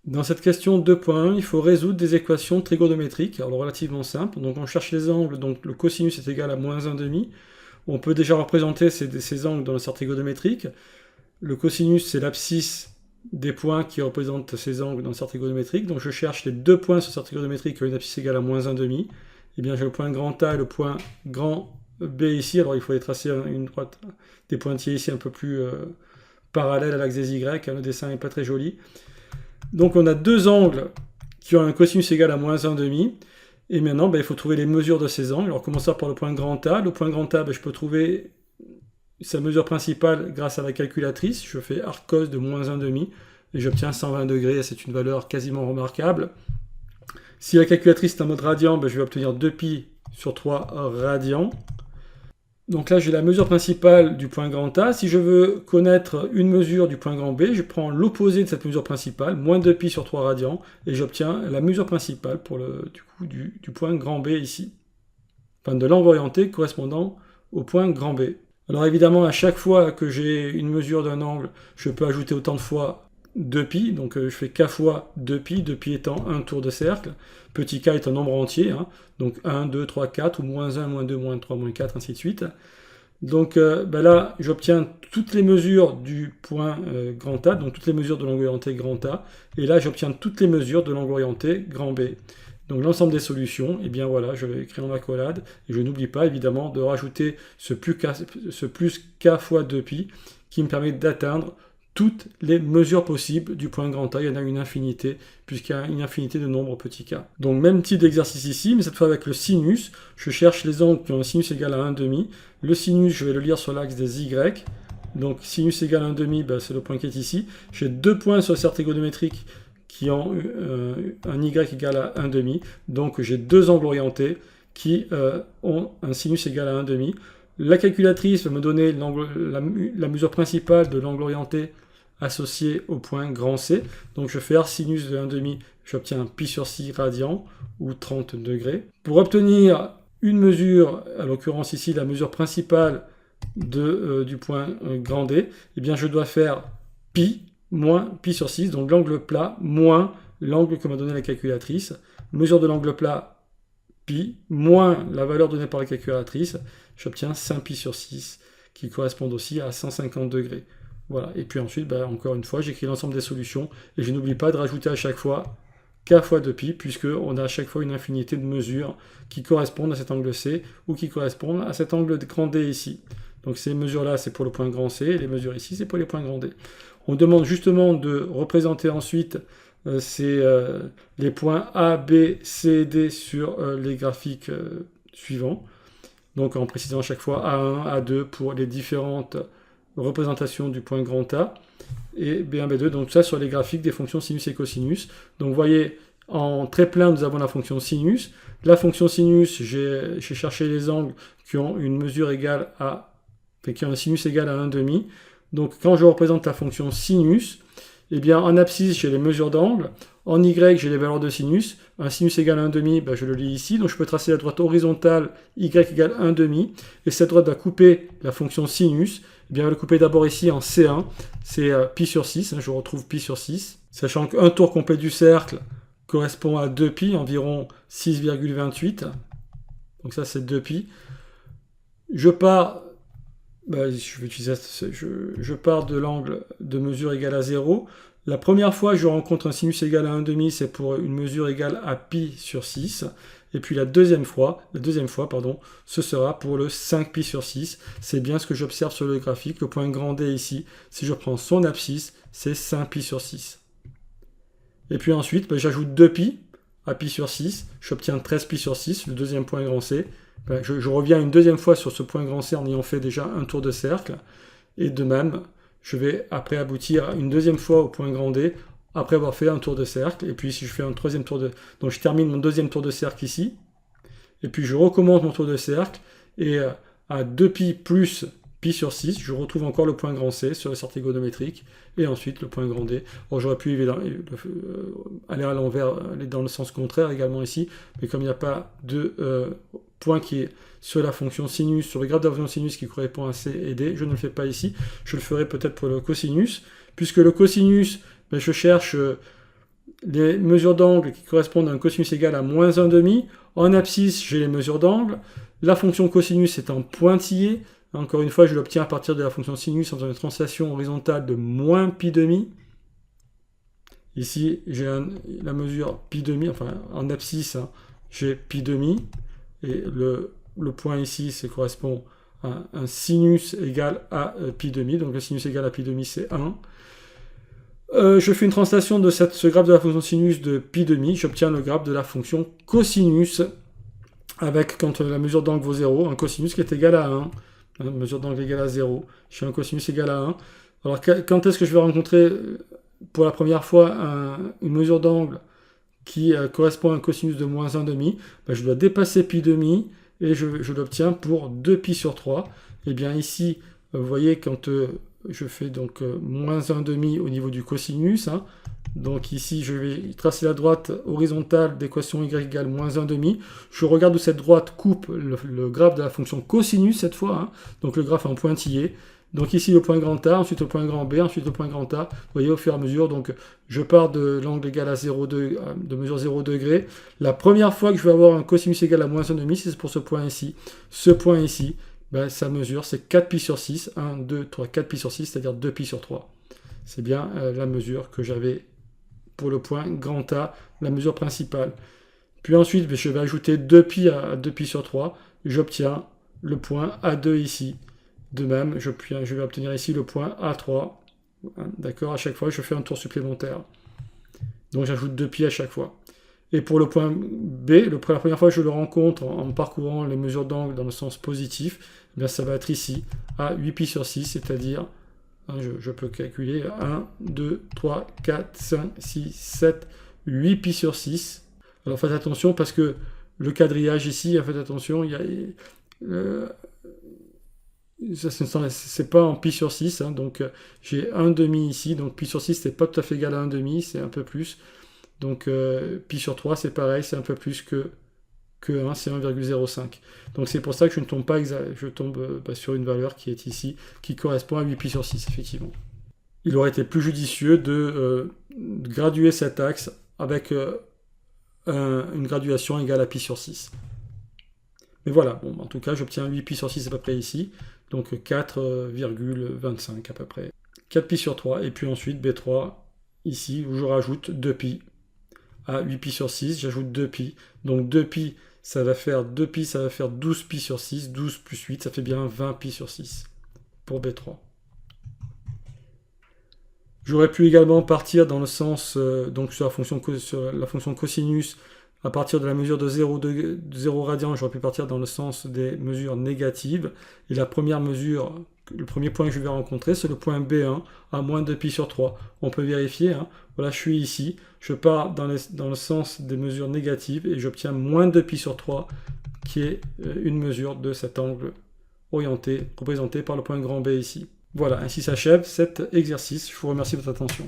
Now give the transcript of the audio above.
Dans cette question 2.1, il faut résoudre des équations trigonométriques, alors relativement simples. Donc on cherche les angles, donc le cosinus est égal à moins 1,5. On peut déjà représenter ces angles dans le cercle trigonométrique. Le cosinus, c'est l'abscisse des points qui représentent ces angles dans le cercle trigonométrique. Donc je cherche les deux points sur le cercle trigonométrique qui ont une abscisse égale à moins 1,5. Eh bien j'ai le point grand A et le point grand B ici. Alors il faut tracer une droite, des pointillés ici un peu plus parallèles à l'axe des Y. Le dessin n'est pas très joli. Donc on a deux angles qui ont un cosinus égal à moins 1,5. Et maintenant, il faut trouver les mesures de ces angles. Alors commençons par le point grand A. Le point grand A, je peux trouver sa mesure principale grâce à la calculatrice. Je fais arc cos de moins 1,5 et j'obtiens 120 degrés. C'est une valeur quasiment remarquable. Si la calculatrice est en mode radian, je vais obtenir 2pi sur 3 radians. Donc là, j'ai la mesure principale du point grand A. Si je veux connaître une mesure du point grand B, je prends l'opposé de cette mesure principale, moins 2pi sur 3 radians, et j'obtiens la mesure principale pour du point grand B ici. Enfin, de l'angle orienté correspondant au point grand B. Alors évidemment, à chaque fois que j'ai une mesure d'un angle, je peux ajouter autant de fois 2pi, donc je fais k fois 2pi, 2pi étant un tour de cercle, petit k est un nombre entier, donc 1, 2, 3, 4, ou moins 1, moins 2, moins 3, moins 4, ainsi de suite. Donc là, j'obtiens toutes les mesures du point grand A, donc toutes les mesures de l'angle orienté grand A, et là, j'obtiens toutes les mesures de l'angle orienté grand B. Donc l'ensemble des solutions, et bien voilà, je vais écrire en accolade, et je n'oublie pas évidemment de rajouter ce plus k fois 2pi, qui me permet d'atteindre toutes les mesures possibles du point grand A. Il y en a une infinité, puisqu'il y a une infinité de nombres petits k. Donc même type d'exercice ici, mais cette fois avec le sinus. Je cherche les angles qui ont un sinus égal à 1,5. Le sinus, je vais le lire sur l'axe des y. Donc sinus égal à 1,5, c'est le point qui est ici. J'ai deux points sur le cercle trigonométrique qui ont un y égal à 1,5. Donc j'ai deux angles orientés qui ont un sinus égal à 1,5. La calculatrice va me donner la mesure principale de l'angle orienté associé au point grand C. Donc je fais R sinus de 1,5, j'obtiens pi sur 6 radians, ou 30 degrés. Pour obtenir une mesure, à l'occurrence ici la mesure principale du point grand D, eh bien je dois faire pi moins pi sur 6, donc l'angle plat moins l'angle que m'a donné la calculatrice. Mesure de l'angle plat, pi, moins la valeur donnée par la calculatrice, j'obtiens 5pi sur 6, qui correspondent aussi à 150 degrés. Voilà. Et puis ensuite, encore une fois, j'écris l'ensemble des solutions, et je n'oublie pas de rajouter à chaque fois k fois 2pi, puisqu'on a à chaque fois une infinité de mesures qui correspondent à cet angle C, ou qui correspondent à cet angle grand D ici. Donc ces mesures-là, c'est pour le point grand C, et les mesures ici, c'est pour les points grand D. On demande justement de représenter ensuite les points A, B, C, D sur les graphiques suivants. Donc en précisant à chaque fois A1, A2 pour les différentes représentations du point grand A, et B1, B2, donc ça sur les graphiques des fonctions sinus et cosinus. Donc vous voyez, en très plein, nous avons la fonction sinus. La fonction sinus, j'ai cherché les angles qui ont une mesure égale à, qui ont un sinus égal à 1,5. Donc quand je représente la fonction sinus, eh bien en abscisse, j'ai les mesures d'angle. En Y, j'ai les valeurs de sinus. Un sinus égale à 1,5, je le lis ici. Donc je peux tracer la droite horizontale Y égale 1,5. Et cette droite va couper la fonction sinus. Eh bien, on va le couper d'abord ici en C1. C'est pi sur 6. Je retrouve pi sur 6. Sachant qu'un tour complet du cercle correspond à 2pi, environ 6,28. Donc ça, c'est 2pi. Je pars... je pars de l'angle de mesure égale à 0. La première fois que je rencontre un sinus égal à 1,5, c'est pour une mesure égale à pi sur 6. Et puis la deuxième fois, ce sera pour le 5pi sur 6. C'est bien ce que j'observe sur le graphique. Le point grand D ici, si je prends son abscisse, c'est 5pi sur 6. Et puis ensuite, j'ajoute 2pi à pi sur 6. J'obtiens 13pi sur 6, le deuxième point grand C. Je reviens une deuxième fois sur ce point grand C en ayant fait déjà un tour de cercle. Et de même, je vais après aboutir une deuxième fois au point grand D, après avoir fait un tour de cercle. Et puis si je fais un troisième tour de... Donc je termine mon deuxième tour de cercle ici. Et puis je recommence mon tour de cercle. Et à 2pi plus pi sur 6, je retrouve encore le point grand C sur le cercle trigonométrique. Et ensuite le point grand D. Alors j'aurais pu aller à l'envers, aller dans le sens contraire également ici. Mais comme il n'y a pas de point qui est sur la fonction sinus, sur le graphe de la fonction sinus qui correspond à C et D, je ne le fais pas ici. Je le ferai peut-être pour le cosinus. Puisque le cosinus, je cherche les mesures d'angle qui correspondent à un cosinus égal à moins 1,5. En abscisse, j'ai les mesures d'angle. La fonction cosinus est en pointillé. Encore une fois, je l'obtiens à partir de la fonction sinus en faisant une translation horizontale de moins pi demi. Ici, j'ai la mesure pi demi, enfin en abscisse, hein, j'ai pi demi. Et le point ici, ça correspond à un sinus égal à pi demi. Donc le sinus égal à pi demi, c'est 1. Je fais une translation de ce graphe de la fonction sinus de pi demi. J'obtiens le graphe de la fonction cosinus avec, quand la mesure d'angle vaut 0, un cosinus qui est égal à 1. Hein, mesure d'angle égale à 0. J'ai un cosinus égal à 1. Alors quand est-ce que je vais rencontrer pour la première fois une mesure d'angle qui correspond à un cosinus de moins 1,5, ben, je dois dépasser pi demi et je l'obtiens pour 2pi sur 3. Et bien ici, vous voyez, quand je fais donc moins 1,5 au niveau du cosinus, hein, donc ici je vais tracer la droite horizontale d'équation y égale moins 1,5. Je regarde où cette droite coupe le graphe de la fonction cosinus cette fois, hein, donc le graphe en pointillé. Donc ici le point grand A, ensuite le point grand B, ensuite le point grand A. Vous voyez au fur et à mesure, donc je pars de l'angle égal à 0,2, de mesure 0 degré. La première fois que je vais avoir un cosinus égal à moins 1,5, c'est pour ce point ici. Ce point ici, ben, sa mesure c'est 4pi sur 6, 1, 2, 3, 4pi sur 6, c'est-à-dire 2pi sur 3. C'est bien la mesure que j'avais pour le point grand A, la mesure principale. Puis ensuite, ben, je vais ajouter 2pi à 2pi sur 3, j'obtiens le point A2 ici. De même, je vais obtenir ici le point A3. D'accord, à chaque fois, je fais un tour supplémentaire. Donc j'ajoute 2pi à chaque fois. Et pour le point B, la première fois que je le rencontre en parcourant les mesures d'angle dans le sens positif, eh bien ça va être ici, à 8pi sur 6, c'est-à-dire, je peux calculer 1, 2, 3, 4, 5, 6, 7, 8pi sur 6. Alors faites attention parce que le quadrillage ici, faites attention, il y a... c'est pas en pi sur 6, hein, donc j'ai 1,5 ici, donc pi sur 6 c'est pas tout à fait égal à 1,5, c'est un peu plus. Donc pi sur 3 c'est pareil, c'est un peu plus que 1, c'est 1,05. Donc c'est pour ça que je ne tombe pas je tombe sur une valeur qui est ici, qui correspond à 8 pi sur 6, effectivement. Il aurait été plus judicieux de graduer cet axe avec une graduation égale à pi sur 6. Mais voilà, bon, en tout cas, j'obtiens 8pi sur 6 à peu près ici, donc 4,25 à peu près. 4pi sur 3, et puis ensuite B3, ici, où je rajoute 2pi à 8pi sur 6, j'ajoute 2pi, donc 2pi, ça va faire 12pi sur 6, 12 plus 8, ça fait bien 20pi sur 6, pour B3. J'aurais pu également partir dans le sens, donc sur la fonction cosinus, à partir de la mesure de 0 radian, j'aurais pu partir dans le sens des mesures négatives. Et la première mesure, le premier point que je vais rencontrer, c'est le point B1 à moins 2pi sur 3. On peut vérifier, hein. Voilà, je suis ici, je pars dans le sens des mesures négatives et j'obtiens moins 2pi sur 3, qui est une mesure de cet angle orienté, représenté par le point grand B ici. Voilà, ainsi s'achève cet exercice. Je vous remercie de votre attention.